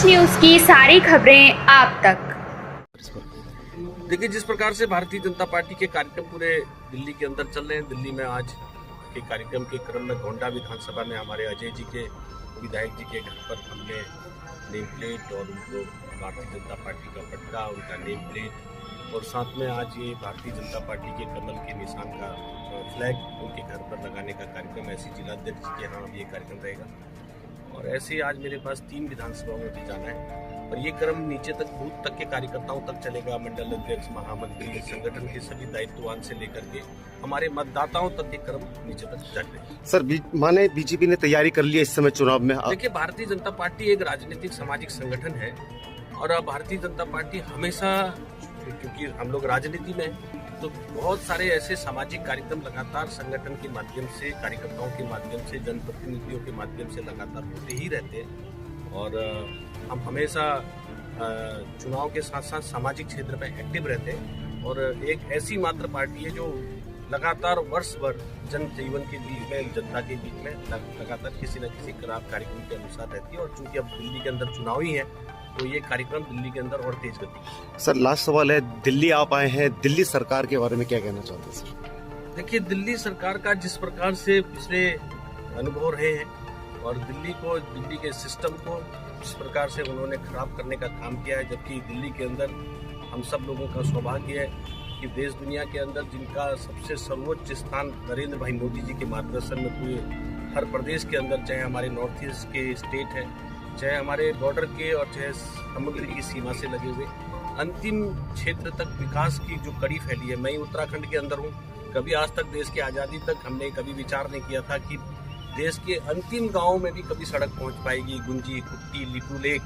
देश न्यूज की सारी खबरें आप तक। देखिए, जिस प्रकार से भारतीय जनता पार्टी के कार्यक्रम पूरे दिल्ली के अंदर चल रहे हैं, दिल्ली में आज के कार्यक्रम के क्रम में गोंडा विधानसभा में हमारे अजय जी के विधायक जी के घर पर हमने नेम प्लेट और उनको भारतीय जनता पार्टी का पट्टा, उनका नेम प्लेट और साथ में आज ये भारतीय जनता पार्टी के कमल के निशान का फ्लैग उनके घर पर लगाने का कार्यक्रम ऐसी जिलाध्यक्ष जी के यहाँ ये कार्यक्रम रहेगा। और ऐसे आज मेरे पास 3 विधानसभाओं में भी जाना है और ये क्रम नीचे तक, बूथ तक के कार्यकर्ताओं तक चलेगा। मंडल अध्यक्ष, महामंत्री, संगठन के सभी दायित्ववान से लेकर के हमारे मतदाताओं तक ये क्रम नीचे तक चल रहे हैं। सर, माने बीजेपी ने तैयारी कर ली है इस समय चुनाव में? देखिए, भारतीय जनता पार्टी एक राजनीतिक सामाजिक संगठन है और भारतीय जनता पार्टी हमेशा, क्योंकि हम लोग राजनीति में, तो बहुत सारे ऐसे सामाजिक कार्यक्रम लगातार संगठन के माध्यम से, कार्यकर्ताओं के माध्यम से, जनप्रतिनिधियों के माध्यम से लगातार होते ही रहते हैं। और हम हमेशा चुनाव के साथ साथ सामाजिक क्षेत्र में एक्टिव रहते हैं और एक ऐसी मात्र पार्टी है जो लगातार वर्ष भर जन जीवन के बीच में, जनता के बीच में लगातार किसी न किसी कार्यक्रम के अनुसार रहती है। और चूंकि अब दिल्ली के अंदर चुनाव ही है तो ये कार्यक्रम दिल्ली के अंदर और तेज गति। सर, लास्ट सवाल है, दिल्ली आप आए हैं, दिल्ली सरकार के बारे में क्या कहना चाहते हैं सर? देखिए, दिल्ली सरकार का जिस प्रकार से पिछले अनुभव रहे हैं और दिल्ली के सिस्टम को जिस प्रकार से उन्होंने खराब करने का काम किया है, जबकि दिल्ली के अंदर हम सब लोगों का सौभाग्य है कि देश दुनिया के अंदर जिनका सबसे सर्वोच्च स्थान नरेंद्र भाई मोदी जी के मार्गदर्शन में पूरे हर प्रदेश के अंदर, चाहे हमारे नॉर्थ ईस्ट के स्टेट है, चाहे हमारे बॉर्डर के और चाहे समुद्र की सीमा से लगे हुए अंतिम क्षेत्र तक विकास की जो कड़ी फैली है। मैं उत्तराखंड के अंदर हूँ। कभी आज तक देश की आज़ादी तक हमने कभी विचार नहीं किया था कि देश के अंतिम गाँव में भी कभी सड़क पहुँच पाएगी। गुंजी, कुट्टी, लिपू लेक,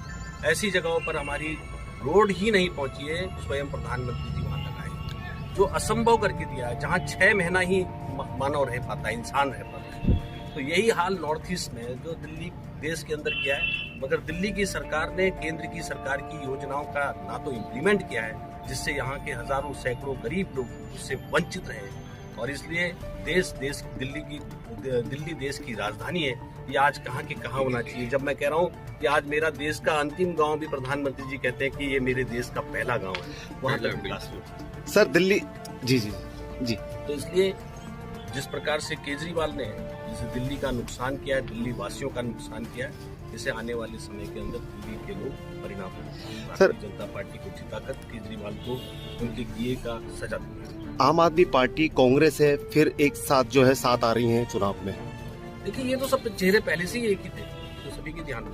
ऐसी जगहों पर हमारी रोड ही नहीं पहुँची है। स्वयं प्रधानमंत्री जी वहाँ तक आए, जो असंभव करके दिया है। जहाँ 6 महीना ही मानव रह पाता है, इंसान रह पाता है, तो यही हाल नॉर्थ ईस्ट में जो दिल्ली देश के अंदर किया है। मगर दिल्ली की सरकार ने केंद्र की सरकार की योजनाओं का ना तो इम्प्लीमेंट किया है, जिससे यहाँ के हजारों सैकड़ों गरीब लोग उससे वंचित रहे हैं। और इसलिए दिल्ली देश की राजधानी है। ये आज कहाँ के कहाँ होना चाहिए। जब मैं कह रहा हूँ कि आज मेरा देश का अंतिम गांव भी प्रधानमंत्री जी कहते हैं कि ये मेरे देश का पहला गांव है, वहाँ तक विकास हो। सर, दिल्ली जी जी जी तो इसलिए जिस प्रकार से केजरीवाल ने जिसे दिल्ली का नुकसान किया है, दिल्ली वासियों का नुकसान किया है, इसे आने वाले समय के अंदर दिल्ली के लोग परिणाम भारतीय जनता पार्टी को जिताकर केजरीवाल को उनके किए का सजा देंगे। आम आदमी पार्टी, कांग्रेस है, फिर एक साथ जो है साथ आ रही हैं चुनाव में। देखिए, ये तो सब चेहरे पहले से ही एक ही थे, तो सभी के ध्यान में।